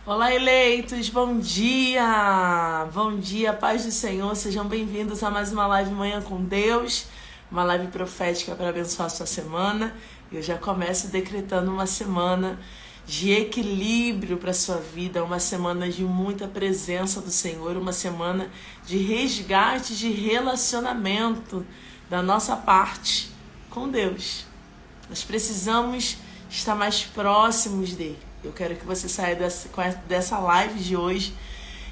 Olá, eleitos, bom dia! Bom dia, paz do Senhor, sejam bem-vindos a mais uma live Manhã com Deus, uma live profética para abençoar a sua semana. Eu já começo decretando uma semana de equilíbrio para a sua vida, uma semana de muita presença do Senhor, uma semana de resgate de relacionamento da nossa parte com Deus. Nós precisamos estar mais próximos dele. Eu quero que você saia dessa live de hoje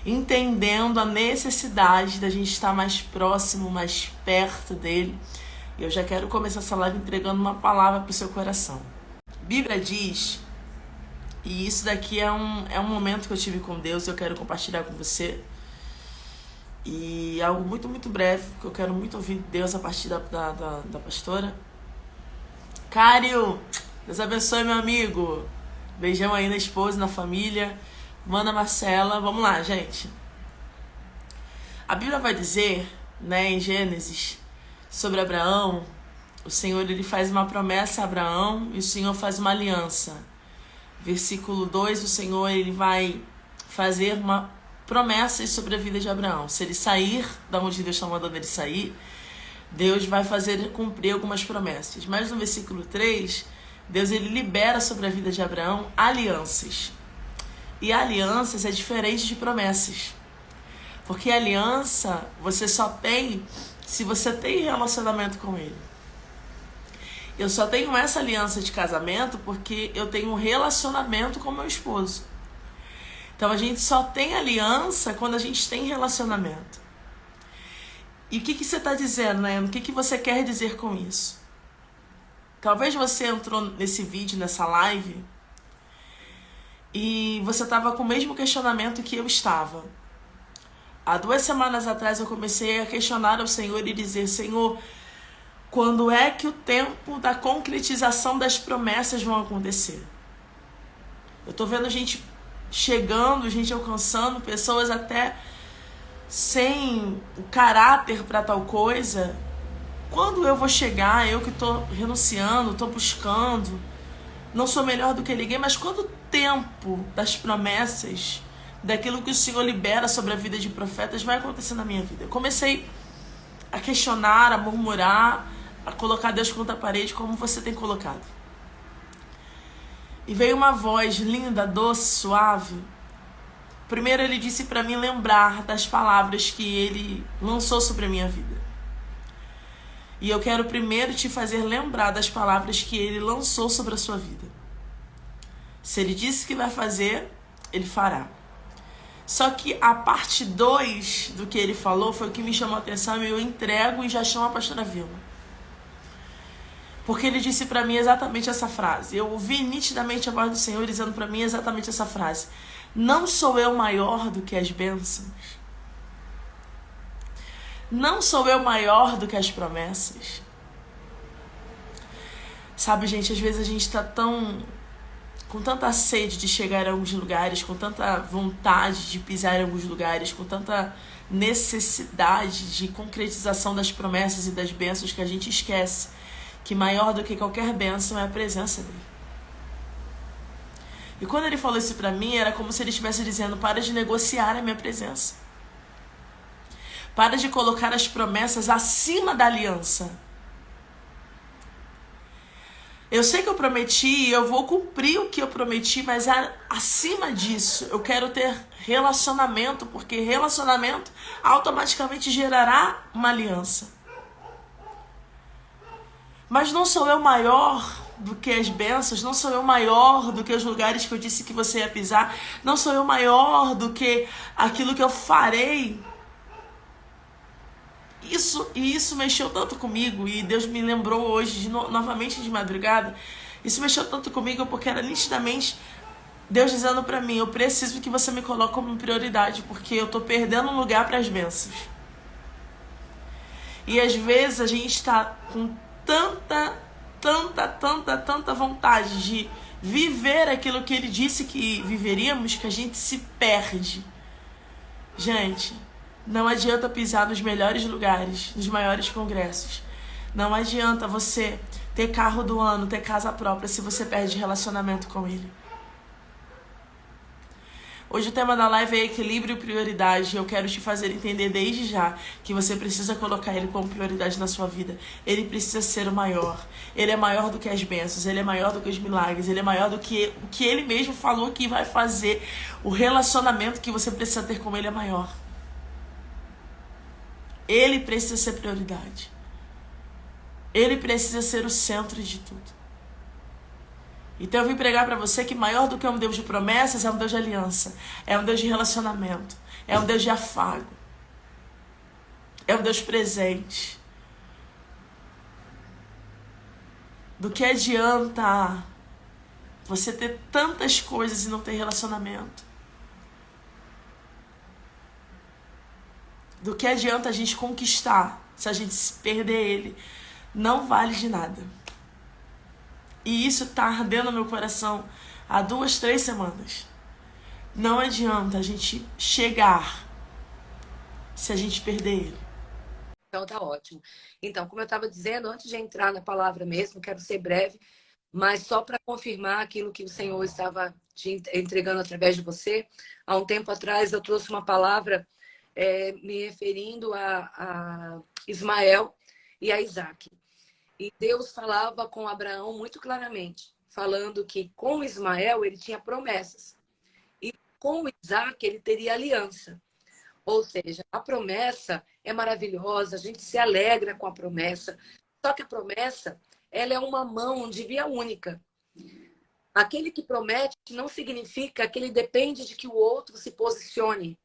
entendendo a necessidade da gente estar mais próximo, mais perto dele. E eu já quero começar essa live entregando uma palavra para o seu coração. A Bíblia diz, e isso daqui é um momento que eu tive com Deus, eu quero compartilhar com você. E algo muito, muito breve, que eu quero muito ouvir Deus a partir da pastora. Cário, Deus abençoe, meu amigo. Beijão aí na esposa, na família. Mana Marcela. Vamos lá, gente. A Bíblia vai dizer, em Gênesis, sobre Abraão. O Senhor, ele faz uma promessa a Abraão e o Senhor faz uma aliança. Versículo 2, o Senhor, ele vai fazer uma promessa sobre a vida de Abraão. Se ele sair da onde Deus está mandando ele sair, Deus vai fazer ele cumprir algumas promessas. Mas no versículo 3... Deus, ele libera sobre a vida de Abraão alianças. E alianças é diferente de promessas. Porque aliança você só tem se você tem relacionamento com ele. Eu só tenho essa aliança de casamento porque eu tenho um relacionamento com meu esposo. Então a gente só tem aliança quando a gente tem relacionamento. E o que você está dizendo, né? O que você quer dizer com isso? Talvez você entrou nesse vídeo, nessa live, e você estava com o mesmo questionamento que eu estava. Há 2 semanas atrás eu comecei a questionar ao Senhor e dizer: Senhor, quando é que o tempo da concretização das promessas vão acontecer? Eu estou vendo gente chegando, gente alcançando, pessoas até sem o caráter para tal coisa. Quando eu vou chegar, eu que estou renunciando, estou buscando, não sou melhor do que ninguém, mas quando o tempo das promessas, daquilo que o Senhor libera sobre a vida de profetas vai acontecer na minha vida? Eu comecei a questionar, a murmurar, a colocar Deus contra a parede, como você tem colocado. E veio uma voz linda, doce, suave. Primeiro ele disse para mim lembrar das palavras que ele lançou sobre a minha vida. E eu quero primeiro te fazer lembrar das palavras que ele lançou sobre a sua vida. Se ele disse que vai fazer, ele fará. Só que a parte 2 do que ele falou foi o que me chamou a atenção e eu entrego e já chamo a pastora Vilma. Porque ele disse para mim exatamente essa frase. Eu ouvi nitidamente a voz do Senhor dizendo para mim exatamente essa frase. Não sou eu maior do que as bênçãos. Não sou eu maior do que as promessas. Sabe, gente, às vezes a gente está com tanta sede de chegar a alguns lugares, com tanta vontade de pisar em alguns lugares, com tanta necessidade de concretização das promessas e das bênçãos que a gente esquece que maior do que qualquer bênção é a presença dele. E quando ele falou isso pra mim, era como se ele estivesse dizendo: para de negociar a minha presença. Para de colocar as promessas acima da aliança. Eu sei que eu prometi, eu vou cumprir o que eu prometi, mas acima disso, eu quero ter relacionamento, porque relacionamento automaticamente gerará uma aliança. Mas não sou eu maior do que as bênçãos, não sou eu maior do que os lugares que eu disse que você ia pisar, não sou eu maior do que aquilo que eu farei. Isso mexeu tanto comigo, e Deus me lembrou hoje, novamente de madrugada, isso mexeu tanto comigo porque era nitidamente Deus dizendo pra mim: eu preciso que você me coloque como prioridade, porque eu tô perdendo um lugar para as bênçãos. E às vezes a gente tá com tanta vontade de viver aquilo que ele disse que viveríamos, que a gente se perde. Gente, não adianta pisar nos melhores lugares, nos maiores congressos. Não adianta você ter carro do ano, ter casa própria, se você perde relacionamento com ele. Hoje o tema da live é equilíbrio e prioridade. Eu quero te fazer entender desde já que você precisa colocar ele como prioridade na sua vida. Ele precisa ser o maior. Ele é maior do que as bênçãos, ele é maior do que os milagres, ele é maior do que o que ele mesmo falou que vai fazer. O relacionamento que você precisa ter com ele é maior. Ele precisa ser prioridade. Ele precisa ser o centro de tudo. Então eu vim pregar para você que maior do que um Deus de promessas é um Deus de aliança, é um Deus de relacionamento, é um Deus de afago, é um Deus presente. Do que adianta você ter tantas coisas e não ter relacionamento? Do que adianta a gente conquistar se a gente perder ele? Não vale de nada. E isso tá ardendo no meu coração há 2, 3 semanas. Não adianta a gente chegar se a gente perder ele. Então tá ótimo. Então, como eu estava dizendo, antes de entrar na palavra mesmo, quero ser breve, mas só para confirmar aquilo que o Senhor estava te entregando através de você. Há um tempo atrás eu trouxe uma palavra me referindo a Ismael e a Isaac. E Deus falava com Abraão muito claramente, falando que com Ismael ele tinha promessas e com Isaac ele teria aliança. Ou seja, a promessa é maravilhosa, a gente se alegra com a promessa. Só que a promessa, ela é uma mão de via única. Aquele que promete não significa que ele depende de que o outro se posicione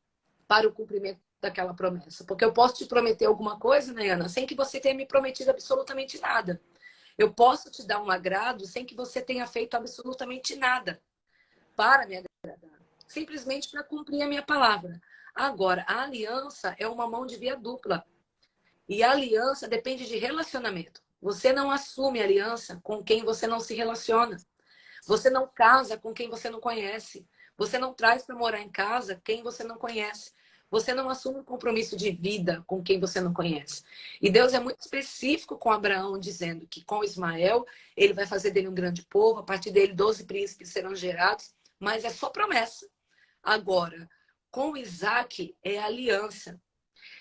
para o cumprimento daquela promessa. Porque eu posso te prometer alguma coisa, né, Ana, sem que você tenha me prometido absolutamente nada. Eu posso te dar um agrado sem que você tenha feito absolutamente nada para me agradar. Simplesmente para cumprir a minha palavra. Agora, a aliança é uma mão de via dupla. E a aliança depende de relacionamento. Você não assume aliança com quem você não se relaciona. Você não casa com quem você não conhece. Você não traz para morar em casa quem você não conhece. Você não assume um compromisso de vida com quem você não conhece. E Deus é muito específico com Abraão, dizendo que com Ismael, ele vai fazer dele um grande povo, a partir dele 12 príncipes serão gerados, mas é só promessa. Agora, com Isaac é aliança.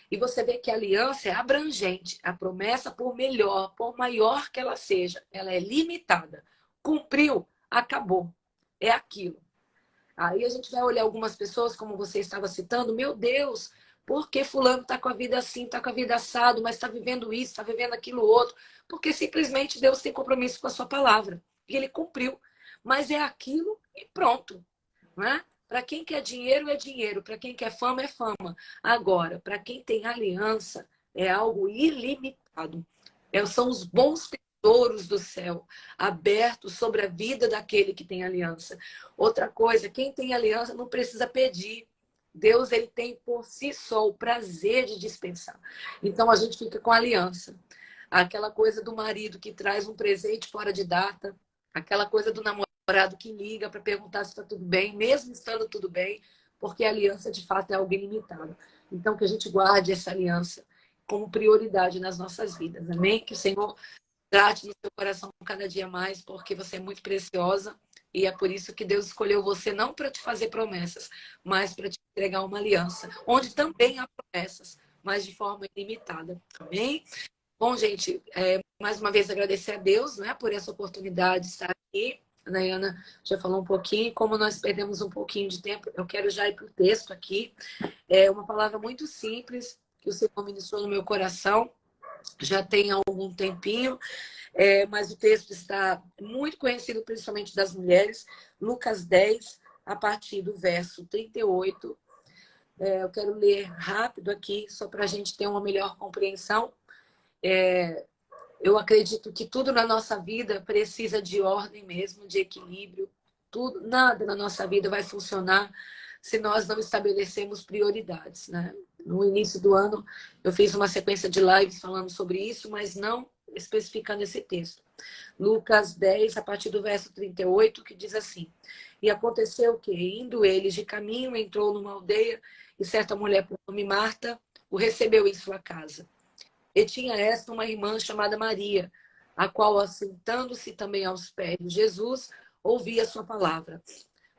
E você vê que a aliança é abrangente. A promessa, por melhor, por maior que ela seja, ela é limitada. Cumpriu, acabou. É aquilo. Aí a gente vai olhar algumas pessoas, como você estava citando, meu Deus, por que fulano está com a vida assim, está com a vida assado, mas está vivendo isso, está vivendo aquilo outro? Porque simplesmente Deus tem compromisso com a sua palavra. E ele cumpriu. Mas é aquilo e pronto. Né? Para quem quer dinheiro, é dinheiro. Para quem quer fama, é fama. Agora, para quem tem aliança, é algo ilimitado. São os bons tesouros do céu, abertos sobre a vida daquele que tem aliança. Outra coisa, quem tem aliança não precisa pedir. Deus, ele tem por si só o prazer de dispensar. Então, a gente fica com a aliança. Aquela coisa do marido que traz um presente fora de data, aquela coisa do namorado que liga para perguntar se está tudo bem, mesmo estando tudo bem, porque a aliança de fato é algo ilimitado. Então, que a gente guarde essa aliança como prioridade nas nossas vidas. Amém? Que o Senhor trate no seu coração cada dia mais, porque você é muito preciosa e é por isso que Deus escolheu você não para te fazer promessas, mas para te entregar uma aliança, onde também há promessas, mas de forma ilimitada. Amém? Bom, gente, mais uma vez agradecer a Deus, né, por essa oportunidade de estar aqui. A Nayana já falou um pouquinho, como nós perdemos um pouquinho de tempo, eu quero já ir para o texto aqui. É uma palavra muito simples, que o Senhor ministrou no meu coração, já tem algum tempinho, mas o texto está muito conhecido, principalmente das mulheres. Lucas 10, a partir do verso 38. Eu quero ler rápido aqui, só para a gente ter uma melhor compreensão. Eu acredito que tudo na nossa vida precisa de ordem mesmo, de equilíbrio. Tudo, nada na nossa vida vai funcionar se nós não estabelecemos prioridades, né? No início do ano, eu fiz uma sequência de lives falando sobre isso, mas não especificando esse texto. Lucas 10, a partir do verso 38, que diz assim: E aconteceu que, indo eles de caminho, entrou numa aldeia, e certa mulher, por nome Marta, o recebeu em sua casa. E tinha esta uma irmã chamada Maria, a qual, assentando-se também aos pés de Jesus, ouvia a sua palavra.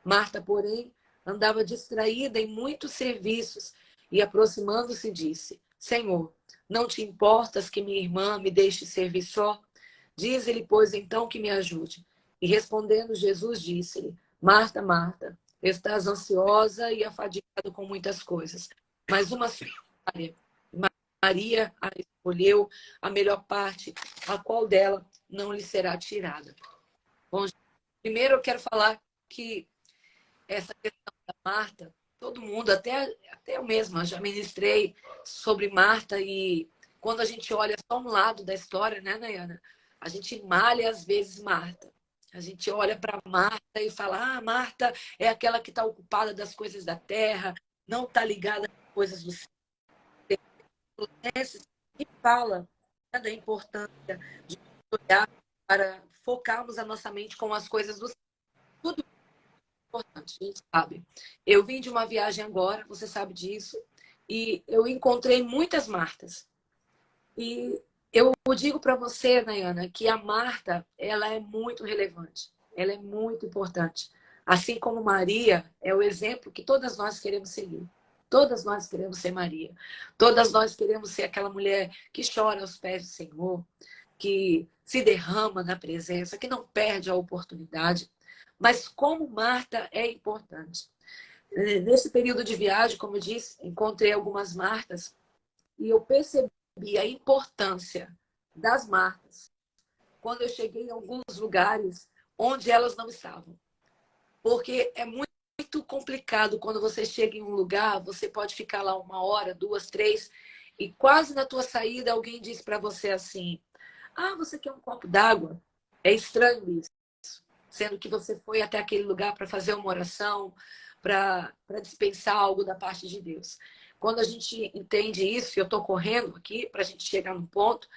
Marta, porém, andava distraída em muitos serviços e, aproximando-se, disse: Senhor, não te importas que minha irmã me deixe servir só? Diz-lhe, pois, então que me ajude. E respondendo, Jesus disse-lhe: Marta, Marta, estás ansiosa e afadigada com muitas coisas, mas uma só área. Maria a escolheu a melhor parte, a qual dela não lhe será tirada. Bom, primeiro eu quero falar que essa questão da Marta, todo mundo, até eu mesma, já ministrei sobre Marta, e quando a gente olha só um lado da história, né, Nayana? A gente malha às vezes Marta. A gente olha para Marta e fala: ah, Marta é aquela que está ocupada das coisas da terra, não está ligada às coisas do céu. E fala, né, da importância de olhar para focarmos a nossa mente com as coisas do céu. Tudo importante, a gente sabe. Eu vim de uma viagem agora, você sabe disso, e eu encontrei muitas Martas. E eu digo para você, Nayana, que a Marta, ela é muito relevante, ela é muito importante. Assim como Maria é o exemplo que todas nós queremos seguir. Todas nós queremos ser Maria. Todas nós queremos ser aquela mulher que chora aos pés do Senhor, que se derrama na presença, que não perde a oportunidade. Mas como Marta é importante. Nesse período de viagem, como eu disse, encontrei algumas Martas e eu percebi a importância das marcas quando eu cheguei em alguns lugares onde elas não estavam. Porque é muito complicado quando você chega em um lugar, você pode ficar lá 1 hora, 2, 3, e quase na tua saída alguém diz para você assim: ah, você quer um copo d'água? É estranho isso. Sendo que você foi até aquele lugar para fazer uma oração, para dispensar algo da parte de Deus. Quando a gente entende isso, e eu estou correndo aqui para a gente chegar num ponto,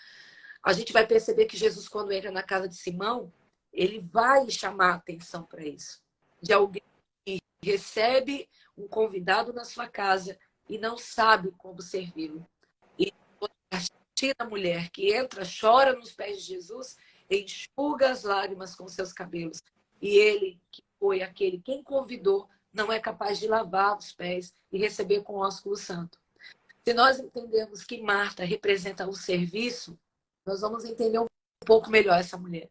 a gente vai perceber que Jesus, quando entra na casa de Simão, ele vai chamar a atenção para isso. De alguém que recebe um convidado na sua casa e não sabe como servi-lo. E a partir da mulher que entra, chora nos pés de Jesus, enxuga as lágrimas com seus cabelos. E ele, que foi aquele quem convidou, não é capaz de lavar os pés e receber com o ósculo santo. Se nós entendemos que Marta representa o serviço, nós vamos entender um pouco melhor essa mulher.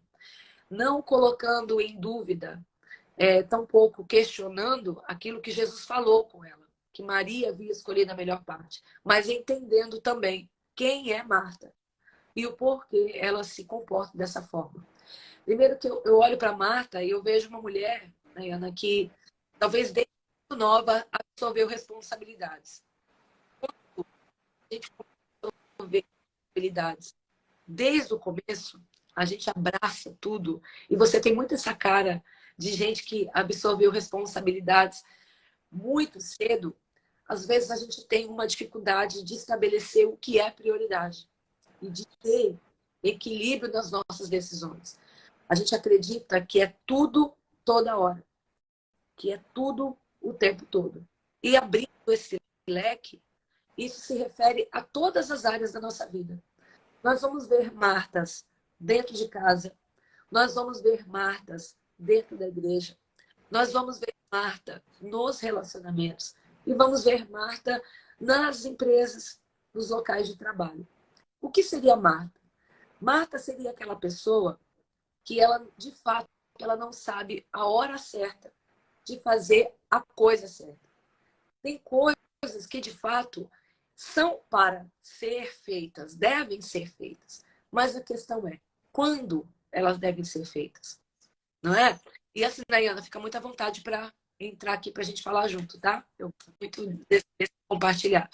Não colocando em dúvida, tampouco questionando aquilo que Jesus falou com ela, que Maria havia escolhido a melhor parte, mas entendendo também quem é Marta e o porquê ela se comporta dessa forma. Primeiro que eu olho para Marta e eu vejo uma mulher, né, Ana, que talvez desde muito nova absorveu responsabilidades. Quando a gente absorver responsabilidades desde o começo, a gente abraça tudo. E você tem muito essa cara de gente que absorveu responsabilidades muito cedo. Às vezes a gente tem uma dificuldade de estabelecer o que é prioridade e de ter equilíbrio nas nossas decisões. A gente acredita que é tudo toda hora, que é tudo o tempo todo. E abrindo esse leque, isso se refere a todas as áreas da nossa vida. Nós vamos ver Martas dentro de casa, nós vamos ver Martas dentro da igreja, nós vamos ver Marta nos relacionamentos e vamos ver Marta nas empresas, nos locais de trabalho. O que seria Marta? Marta seria aquela pessoa que ela, de fato, ela não sabe a hora certa de fazer a coisa certa. Tem coisas que, de fato, são para ser feitas, devem ser feitas. Mas a questão é, quando elas devem ser feitas? Não é? E assim, Dayana, fica muito à vontade para entrar aqui para a gente falar junto, tá? Eu muito desse compartilhar.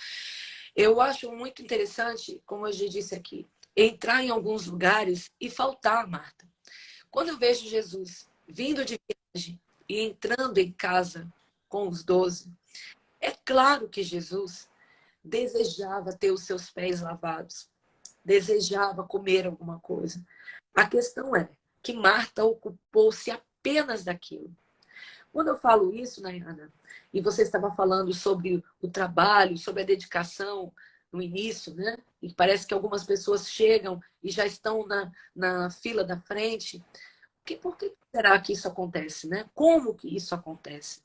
Eu acho muito interessante, como eu já disse aqui, entrar em alguns lugares e faltar, Marta. Quando eu vejo Jesus vindo de viagem e entrando em casa com os 12, é claro que Jesus desejava ter os seus pés lavados, desejava comer alguma coisa. A questão é que Marta ocupou-se apenas daquilo. Quando eu falo isso, Nayana, e você estava falando sobre o trabalho, sobre a dedicação no início, né? E parece que algumas pessoas chegam e já estão na fila da frente. Por que será que isso acontece, né? Como que isso acontece?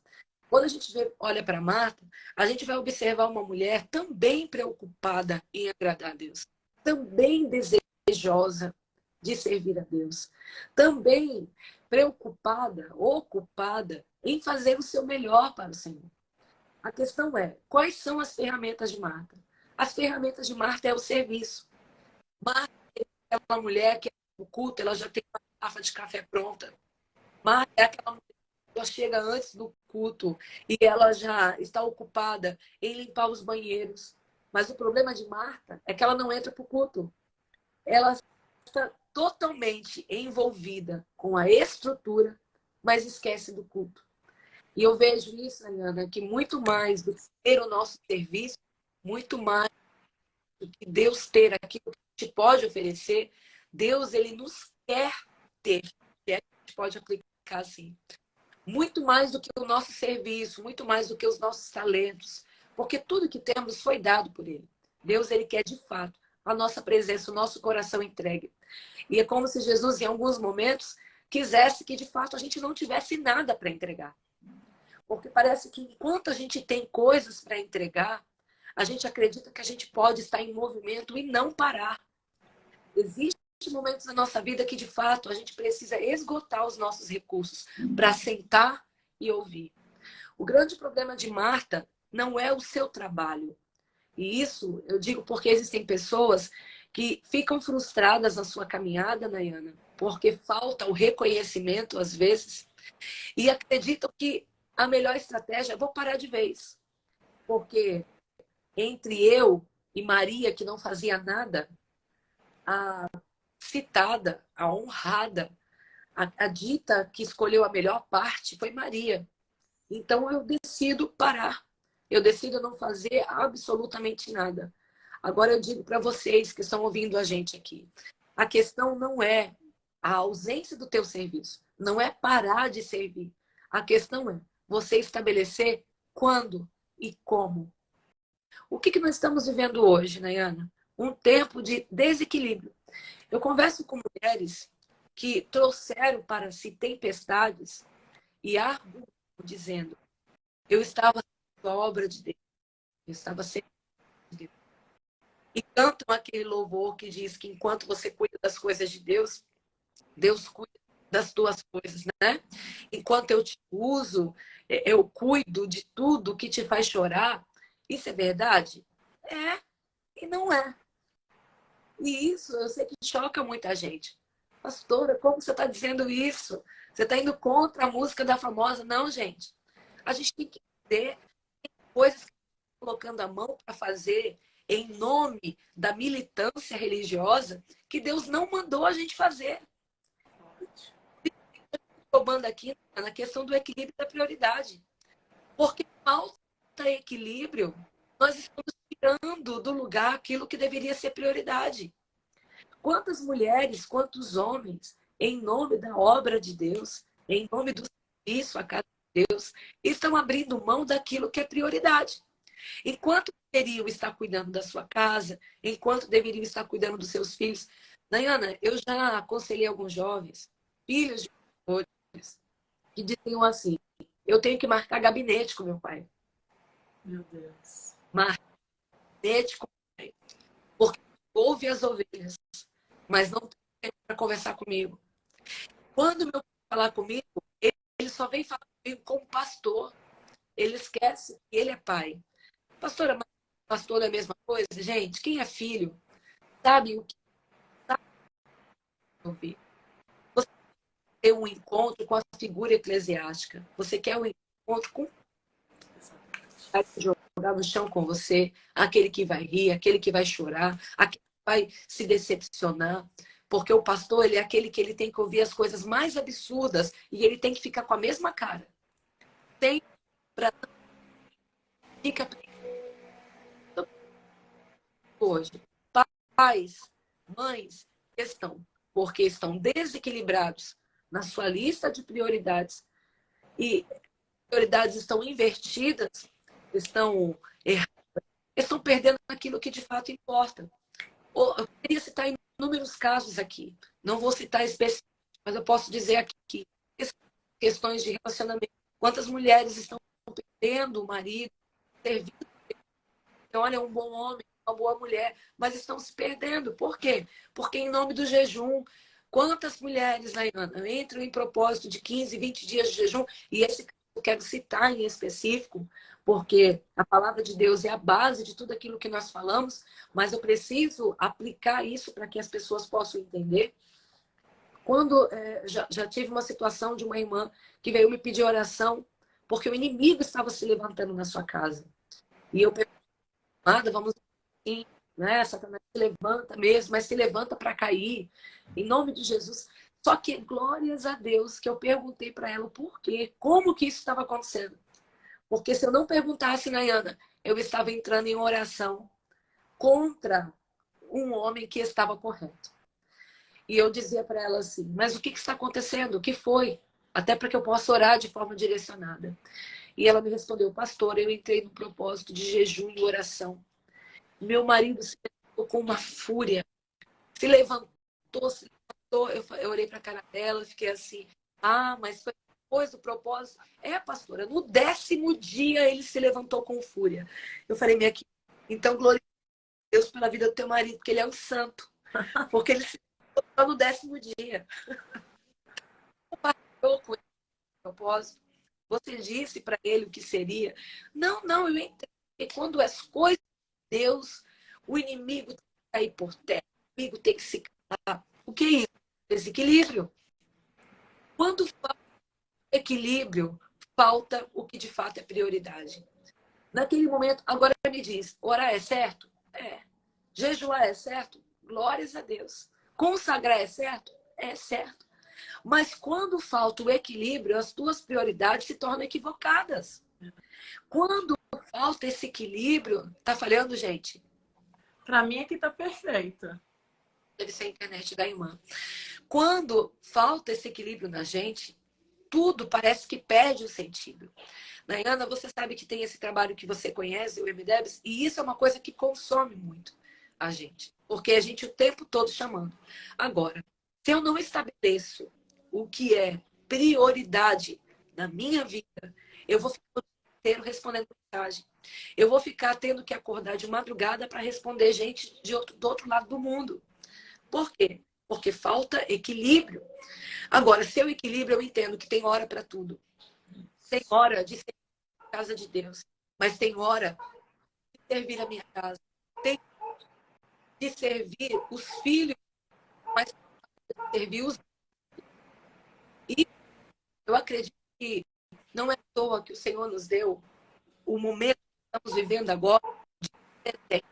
Quando a gente olha para Marta, a gente vai observar uma mulher também preocupada em agradar a Deus, também desejosa de servir a Deus, também preocupada, ocupada em fazer o seu melhor para o Senhor. A questão é, quais são as ferramentas de Marta? As ferramentas de Marta é o serviço. Marta é aquela mulher que no culto ela já tem uma garrafa de café pronta. Marta é aquela mulher que ela chega antes do culto e ela já está ocupada em limpar os banheiros. Mas o problema de Marta é que ela não entra para o culto. Ela está totalmente envolvida com a estrutura, mas esquece do culto. E eu vejo isso, Ana, que muito mais do que ter o nosso serviço, muito mais do que Deus ter aquilo que a gente pode oferecer, Deus, ele nos quer ter, que a gente pode aplicar assim. Muito mais do que o nosso serviço, muito mais do que os nossos talentos, porque tudo que temos foi dado por ele. Deus, ele quer de fato a nossa presença, o nosso coração entregue. E é como se Jesus, em alguns momentos, quisesse que de fato a gente não tivesse nada para entregar. Porque parece que enquanto a gente tem coisas para entregar, a gente acredita que a gente pode estar em movimento e não parar. Existem momentos na nossa vida que, de fato, a gente precisa esgotar os nossos recursos para sentar e ouvir. O grande problema de Marta não é o seu trabalho. E isso eu digo porque existem pessoas que ficam frustradas na sua caminhada, Nayana, porque falta o reconhecimento, às vezes, e acreditam que a melhor estratégia é vou parar de vez. Porque entre eu e Maria, que não fazia nada, a citada, a honrada, a dita que escolheu a melhor parte foi Maria. Então eu decido parar. Eu decido não fazer absolutamente nada. Agora eu digo para vocês que estão ouvindo a gente aqui. A questão não é a ausência do teu serviço. Não é parar de servir. A questão é você estabelecer quando e como. O que nós estamos vivendo hoje, Nayana? Um tempo de desequilíbrio. Eu converso com mulheres que trouxeram para si tempestades e argumentam dizendo: eu estava sendo a obra de Deus, eu estava sendo de Deus. E cantam aquele louvor que diz que enquanto você cuida das coisas de Deus, Deus cuida das tuas coisas, né? Enquanto eu te uso, eu cuido de tudo que te faz chorar. Isso é verdade? É e não é. E isso eu sei que choca muita gente. Pastora, como você está dizendo isso? Você está indo contra a música da famosa? Não, gente. A gente tem que entender coisas que estão colocando a mão para fazer em nome da militância religiosa que Deus não mandou a gente fazer. Roubando aqui na questão do equilíbrio da prioridade. Porque falta equilíbrio, nós estamos tirando do lugar aquilo que deveria ser prioridade. Quantas mulheres, quantos homens, em nome da obra de Deus, em nome do serviço à casa de Deus, estão abrindo mão daquilo que é prioridade. Enquanto deveriam estar cuidando da sua casa, enquanto deveriam estar cuidando dos seus filhos. Nayana, eu já aconselhei alguns jovens, filhos de pastores, que diziam assim: eu tenho que marcar gabinete com meu pai. Meu Deus. Marcar gabinete com meu pai. Porque ouve as ovelhas, mas não tem tempo para conversar comigo. Quando meu pai falar comigo, ele só vem falar comigo como pastor. Ele esquece que ele é pai. Pastora, mas pastor é a mesma coisa? Gente, quem é filho sabe o que sabe ouvir. Você quer um encontro com a figura eclesiástica. Você quer um encontro com jogar no chão com você, aquele que vai rir, aquele que vai chorar, aquele que vai se decepcionar. Porque o pastor, ele é aquele que ele tem que ouvir as coisas mais absurdas e ele tem que ficar com a mesma cara. Tem para fica hoje. Pais, mães, porque estão desequilibrados na sua lista de prioridades e prioridades estão invertidas, estão erradas, estão perdendo aquilo que de fato importa. Eu queria citar inúmeros casos aqui, não vou citar específicos, mas eu posso dizer aqui que questões de relacionamento, quantas mulheres estão tendo o marido, servindo, olha, um bom homem, uma boa mulher, mas estão se perdendo. Por quê? Porque em nome do jejum, quantas mulheres, Nayana, entram em propósito de 15, 20 dias de jejum, e esse eu quero citar em específico, porque a palavra de Deus é a base de tudo aquilo que nós falamos, mas eu preciso aplicar isso para que as pessoas possam entender. Quando já tive uma situação de uma irmã que veio me pedir oração, porque o inimigo estava se levantando na sua casa. E eu perguntei, vamos assim, né? Satanás se levanta mesmo, mas se levanta para cair, em nome de Jesus. Só que, glórias a Deus, que eu perguntei para ela o porquê, como que isso estava acontecendo. Porque se eu não perguntasse, Nayana, eu estava entrando em oração contra um homem que estava correto. E eu dizia para ela assim, mas o que está acontecendo? O que foi? Até para que eu possa orar de forma direcionada. E ela me respondeu, pastor, eu entrei no propósito de jejum e oração. Meu marido se levantou com uma fúria. Se levantou, se levantou. Eu olhei para a cara dela, fiquei assim, mas foi depois do propósito. Pastora, no 10º dia ele se levantou com fúria. Eu falei, minha querida, então glorifique a Deus pela vida do teu marido, porque ele é um santo. Porque ele se levantou no 10º dia. Compartilhou com ele o propósito. Você disse para ele o que seria. Não, eu entendo. Porque quando as coisas de Deus, o inimigo tem que cair por terra. O inimigo tem que se calar. O que é isso? Desequilíbrio. Quando falta equilíbrio, falta o que de fato é prioridade. Naquele momento, agora me diz, orar é certo? É. Jejuar é certo? Glórias a Deus. Consagrar é certo? É certo. Mas quando falta o equilíbrio, as tuas prioridades se tornam equivocadas. Quando falta esse equilíbrio, tá falhando, gente? Para mim aqui tá perfeita. Deve ser a internet da irmã. Quando falta esse equilíbrio na gente, tudo parece que perde o sentido. Nayana, você sabe que tem esse trabalho que você conhece, o MDEBS, e isso é uma coisa que consome muito a gente. Porque a gente o tempo todo chamando. Agora, se eu não estabeleço o que é prioridade na minha vida, eu vou ficar o dia inteiro respondendo mensagem. Eu vou ficar tendo que acordar de madrugada para responder gente do outro lado do mundo. Por quê? Porque falta equilíbrio. Agora, seu equilíbrio, eu entendo que tem hora para tudo. Tem hora de servir a casa de Deus, mas tem hora de servir a minha casa. Tem de servir os filhos, mas servir os. E eu acredito que não é à toa que o Senhor nos deu o momento que estamos vivendo agora de presente.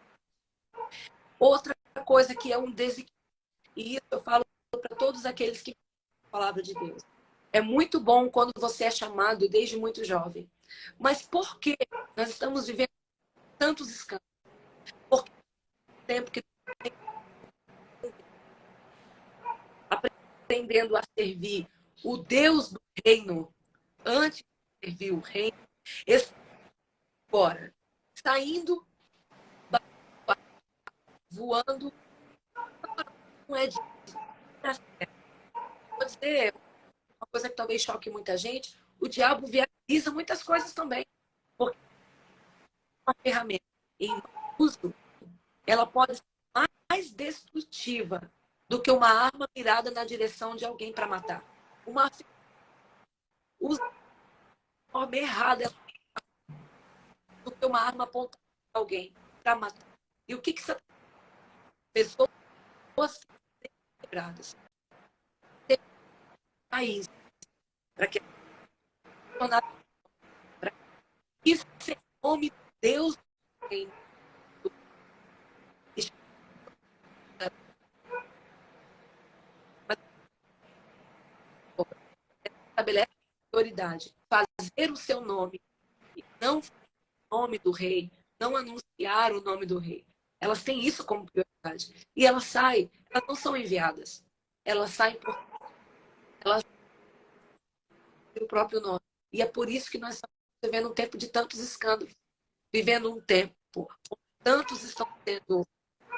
Outra coisa que é um desequilíbrio, e isso eu falo para todos aqueles que falam a palavra de Deus. É muito bom quando você é chamado desde muito jovem. Mas por que nós estamos vivendo tantos escândalos? Porque o tempo que aprendendo a servir o Deus do reino antes de servir o reino, agora saindo, voando, não é de vou dizer uma coisa que talvez choque muita gente, o diabo viabiliza muitas coisas também. Porque uma ferramenta em uso, ela pode ser mais destrutiva do que uma arma mirada na direção de alguém para matar. Uma usa de forma errada do que uma arma apontada para alguém para matar. E o que essa pessoas quebradas tem país para que para isso em nome de Deus tem estabelece prioridade, fazer o seu nome e não o nome do rei, não anunciar o nome do rei. Elas têm isso como prioridade. E elas saem, elas não são enviadas. Elas saem por elas têm o próprio nome. E é por isso que nós estamos vivendo um tempo de tantos escândalos. Vivendo um tempo onde tantos estão tendo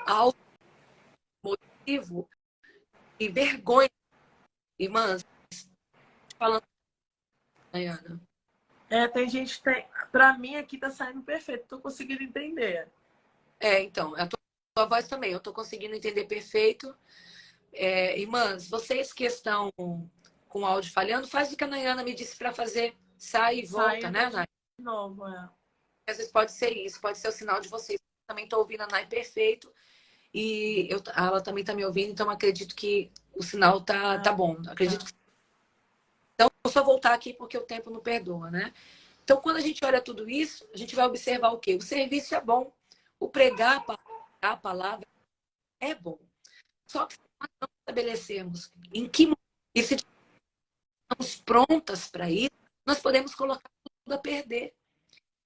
algo motivo e vergonha. Irmãs, falando, Diana, Tem gente que tem. Pra mim aqui tá saindo perfeito, tô conseguindo entender. Então, a tua voz também, eu tô conseguindo entender perfeito. Irmãs, vocês que estão com o áudio falhando, faz o que a Nayana me disse para fazer. Sai e Sai volta, e né, entra Nay? de novo, Às vezes pode ser isso, pode ser o sinal de vocês. Eu também tô ouvindo a Nay perfeito. E ela também tá me ouvindo, então acredito que o sinal tá bom. Acredito que... Então, vou só voltar aqui porque o tempo não perdoa, né? Então, quando a gente olha tudo isso, a gente vai observar o quê? O serviço é bom. O pregar a palavra é bom. Só que se nós não estabelecemos em que momento, e se estamos prontas para isso, nós podemos colocar tudo a perder.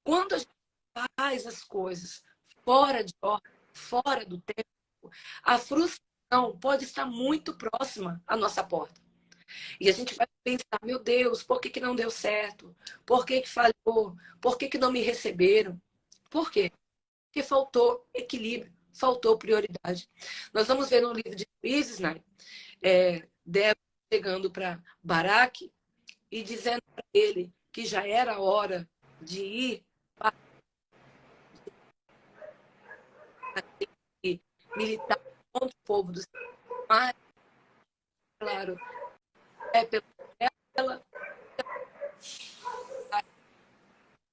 Quando a gente faz as coisas fora de ordem, fora do tempo, a frustração pode estar muito próxima à nossa porta. E a gente vai pensar, meu Deus, por que não deu certo? Por que falhou? Por que não me receberam? Por quê? Porque faltou equilíbrio, faltou prioridade. Nós vamos ver no livro de Juízes, né? Débora chegando para Baraque e dizendo para ele que já era hora de ir para militar contra o povo do Senhor. Mas, claro, pela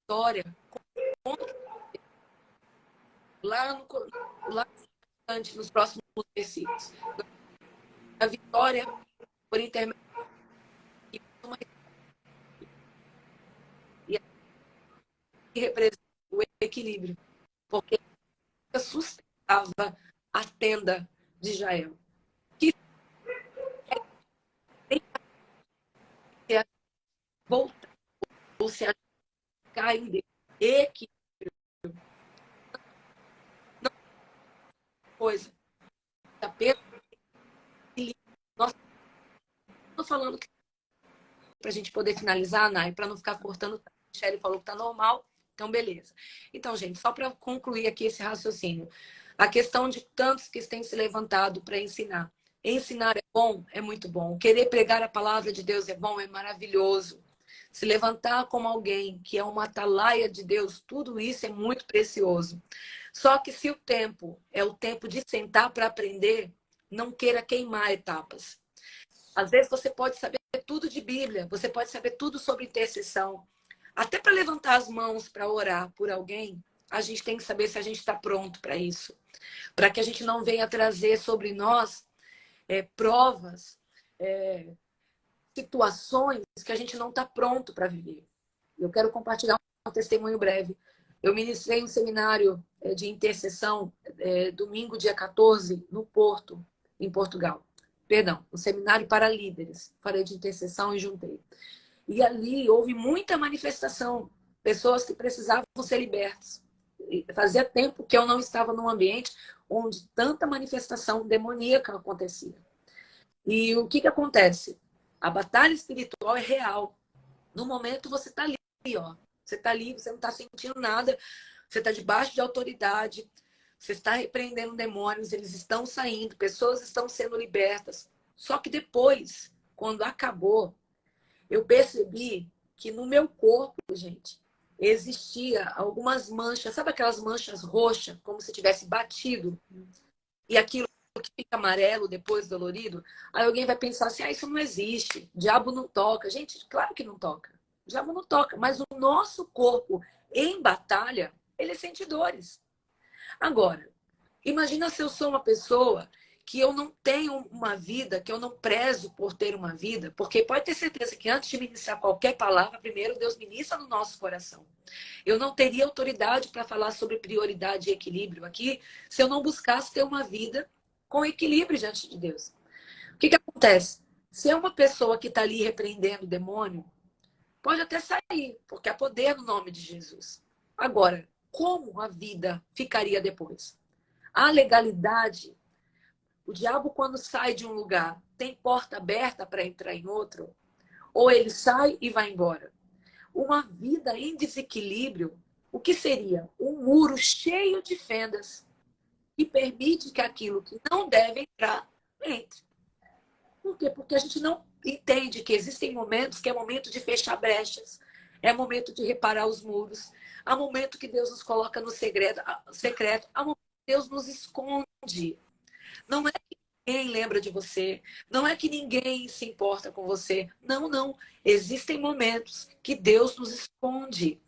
história, lá nos próximos versículos. A vitória por intermédio de uma e que representa o equilíbrio, porque sustentava a tenda de Israel. Que se voltar ou se cair em Deus. Equilíbrio. Não é coisa. Apenas equilíbrio. Nós estamos falando que para a gente poder finalizar, Nai, para não ficar cortando. A Michelle falou que tá normal, então beleza. Então, gente, só para concluir aqui esse raciocínio. A questão de tantos que têm se levantado para ensinar. Ensinar é bom, é muito bom. Querer pregar a palavra de Deus é bom, é maravilhoso. Se levantar como alguém que é uma atalaia de Deus, tudo isso é muito precioso. Só que se o tempo é o tempo de sentar para aprender, não queira queimar etapas. Às vezes você pode saber tudo de Bíblia, você pode saber tudo sobre intercessão. Até para levantar as mãos para orar por alguém, a gente tem que saber se a gente está pronto para isso. Para que a gente não venha trazer sobre nós provas, situações que a gente não está pronto para viver. Eu quero compartilhar um testemunho breve. Eu ministrei um seminário de intercessão domingo, dia 14, no Porto, em Portugal. Perdão, um seminário para líderes. Falei de intercessão e juntei. E ali houve muita manifestação. Pessoas que precisavam ser libertas. Fazia tempo que eu não estava num ambiente onde tanta manifestação demoníaca acontecia. E o que acontece? A batalha espiritual é real. No momento você está ali, ó. Você está ali, você não está sentindo nada. Você está debaixo de autoridade. Você está repreendendo demônios, eles estão saindo, pessoas estão sendo libertas. Só que depois, quando acabou, eu percebi que no meu corpo, gente, existia algumas manchas, sabe aquelas manchas roxas, como se tivesse batido, e aquilo que fica amarelo depois dolorido? Aí alguém vai pensar assim, isso não existe, o diabo não toca. Gente, claro que não toca. O diabo não toca, mas o nosso corpo em batalha, ele sente dores. Agora, imagina se eu sou uma pessoa que eu não tenho uma vida, que eu não prezo por ter uma vida, porque pode ter certeza que antes de ministrar qualquer palavra, primeiro Deus ministra no nosso coração. Eu não teria autoridade para falar sobre prioridade e equilíbrio aqui se eu não buscasse ter uma vida com equilíbrio diante de Deus. O que acontece? Se é uma pessoa que está ali repreendendo o demônio, pode até sair, porque há poder no nome de Jesus. Agora, como a vida ficaria depois? A legalidade, o diabo quando sai de um lugar, tem porta aberta para entrar em outro, ou ele sai e vai embora. Uma vida em desequilíbrio, o que seria? Um muro cheio de fendas que permite que aquilo que não deve entrar, entre. Por quê? Porque a gente não entende que existem momentos que é momento de fechar brechas. É momento de reparar os muros. Há momento que Deus nos coloca no secreto. Há momento que Deus nos esconde. Não é que ninguém lembra de você. Não é que ninguém se importa com você. Não, não. Existem momentos que Deus nos esconde.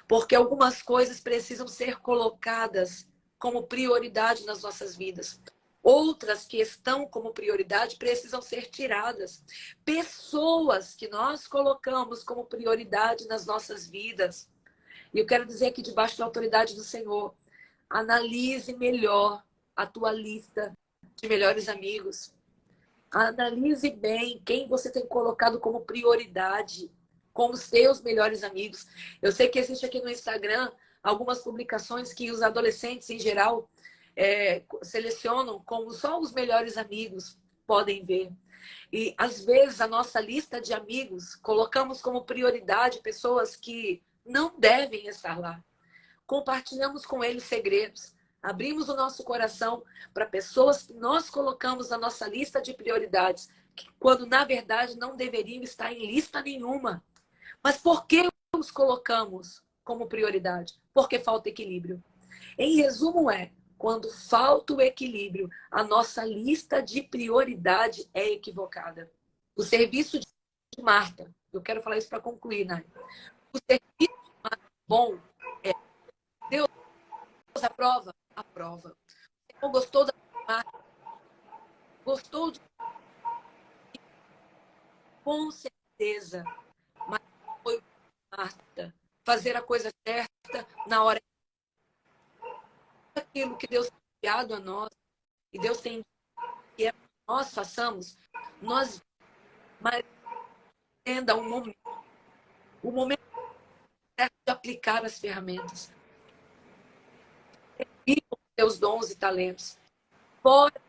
Porque algumas coisas precisam ser colocadas como prioridade nas nossas vidas. Outras que estão como prioridade precisam ser tiradas. Pessoas que nós colocamos como prioridade nas nossas vidas. E eu quero dizer aqui, debaixo da autoridade do Senhor, analise melhor a tua lista de melhores amigos. Analise bem quem você tem colocado como prioridade, como os seus melhores amigos. Eu sei que existe aqui no Instagram algumas publicações que os adolescentes, em geral, selecionam como só os melhores amigos podem ver. E, às vezes, a nossa lista de amigos, colocamos como prioridade pessoas que não devem estar lá. Compartilhamos com eles segredos. Abrimos o nosso coração para pessoas que nós colocamos na nossa lista de prioridades, quando na verdade não deveriam estar em lista nenhuma. Mas por que os colocamos como prioridade? Porque falta equilíbrio. Em resumo, quando falta o equilíbrio, a nossa lista de prioridade é equivocada. O serviço de Marta, eu quero falar isso para concluir, né? O serviço de Marta bom é Deus aprova? Aprova. Não gostou da Marta? Gostou de... Com certeza. Mas foi Marta fazer a coisa certa na hora. Aquilo que Deus tem enviado a nós, e Deus tem que nós façamos, nós mas entenda o momento certo de aplicar as ferramentas. E os seus dons e talentos. Fora o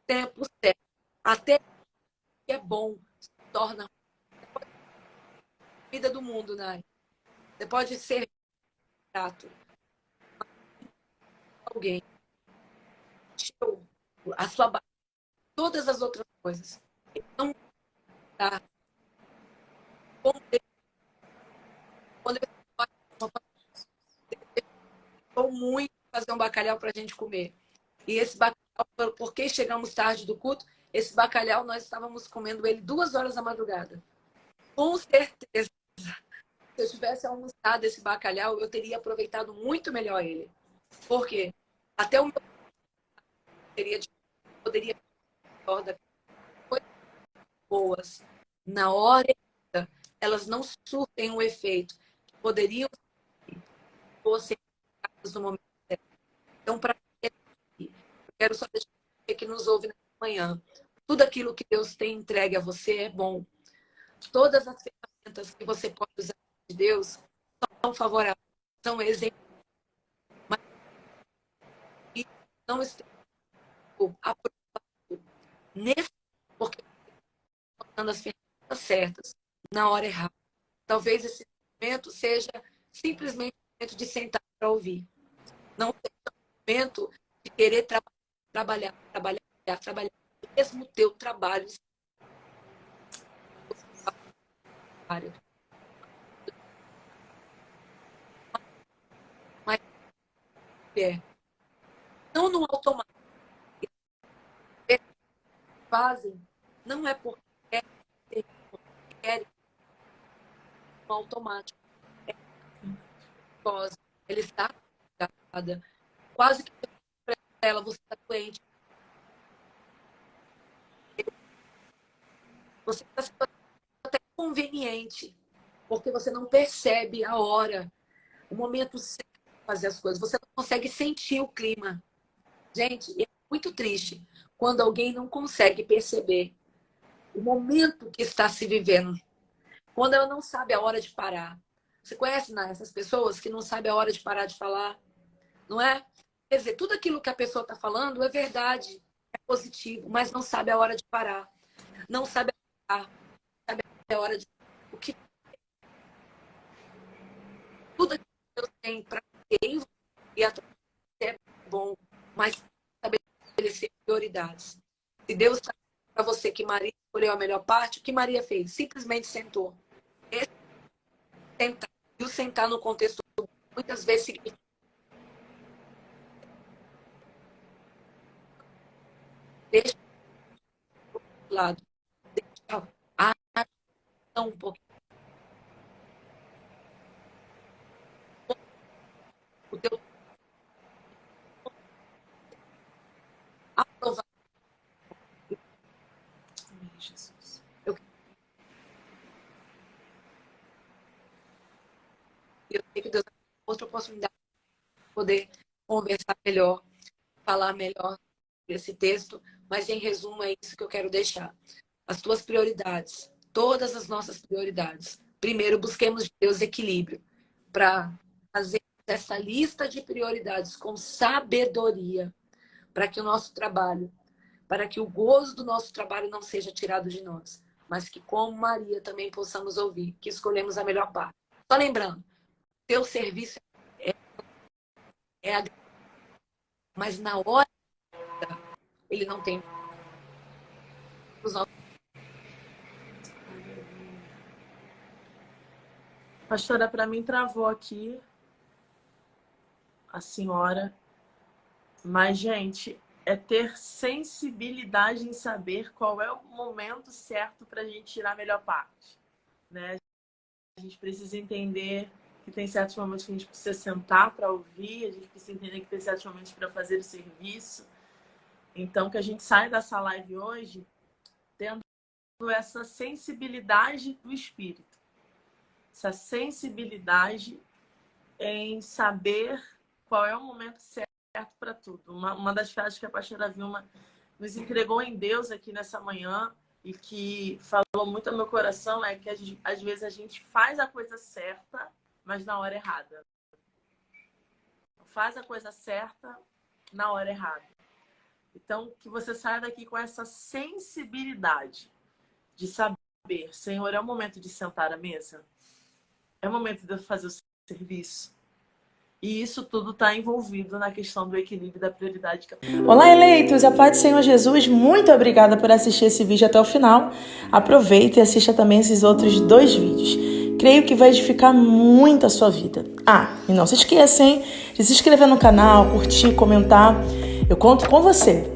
tempo certo. Até que é bom, se torna a vida do mundo, né? Você pode ser grato a alguém, a sua base, todas as outras coisas. Então, tá. Quando ele gostou muito de fazer um bacalhau para a gente comer. E esse bacalhau, porque chegamos tarde do culto, esse bacalhau nós estávamos comendo ele 2 horas da madrugada. Com certeza, se eu tivesse almoçado esse bacalhau, eu teria aproveitado muito melhor ele. Por quê? Até o meu poderia coisas boas. Na hora elas não surtem um efeito que poderiam ser no momento certo. Então, para eu quero só deixar você que nos ouve nessa manhã. Tudo aquilo que Deus tem entregue a você é bom. Todas as ferramentas que você pode usar de Deus são favoráveis, são exemplos. Mas não esteja aprovado nesse, porque está usando as ferramentas certas na hora errada. Talvez esse momento seja simplesmente um momento de sentar para ouvir. Não seja um momento de querer trabalhar. Mesmo o teu trabalho. Mas não no automático. Fazem, não é porque querem no automático. Ele está quase que para ela, você está doente. Você está sendo até conveniente, porque você não percebe a hora, o momento certo de fazer as coisas. Você não consegue sentir o clima. Gente, é muito triste quando alguém não consegue perceber o momento que está se vivendo. Quando ela não sabe a hora de parar. Você conhece, né, essas pessoas que não sabem a hora de parar de falar? Não é? Quer dizer, tudo aquilo que a pessoa está falando é verdade, é positivo, mas não sabe a hora de parar. Não sabe a hora de... O que... Tudo que Deus tem para quem e é bom, mas estabelecer prioridades. Se Deus está para você que Maria escolheu a melhor parte, o que Maria fez? Simplesmente sentou. sentar. E o sentar no contexto muitas vezes significa deixa do lado, deixa a ação um pouquinho. O teu aprovar. Amém, Jesus. Eu sei que Deus vai dar outra oportunidade de poder conversar melhor, falar melhor desse texto, mas em resumo é isso que eu quero deixar. As tuas prioridades, todas as nossas prioridades. Primeiro, busquemos de Deus equilíbrio para fazer essa lista de prioridades com sabedoria, para que o nosso trabalho, para que o gozo do nosso trabalho não seja tirado de nós, mas que, como Maria, também possamos ouvir que escolhemos a melhor parte. Só lembrando, teu serviço é a... mas na hora ele não tem os nossos... Pastora, para mim travou aqui a senhora. Mas, gente, é ter sensibilidade em saber qual é o momento certo para a gente tirar a melhor parte, né? A gente precisa entender que tem certos momentos que a gente precisa sentar para ouvir, a gente precisa entender que tem certos momentos para fazer o serviço. Então, que a gente saia dessa live hoje tendo essa sensibilidade do espírito, essa sensibilidade em saber qual é o momento certo para tudo. Uma das frases que a pastora Vilma nos entregou em Deus aqui nessa manhã e que falou muito ao meu coração é que às vezes a gente faz a coisa certa, mas na hora errada. Faz a coisa certa na hora errada. Então, que você saia daqui com essa sensibilidade de saber, Senhor, é o momento de sentar à mesa? É o momento de eu fazer o serviço? E isso tudo está envolvido na questão do equilíbrio da prioridade. Olá, eleitos! A paz do Senhor Jesus, muito obrigada por assistir esse vídeo até o final. Aproveita e assista também esses outros 2 vídeos. Creio que vai edificar muito a sua vida. E não se esqueça, hein, de se inscrever no canal, curtir, comentar. Eu conto com você.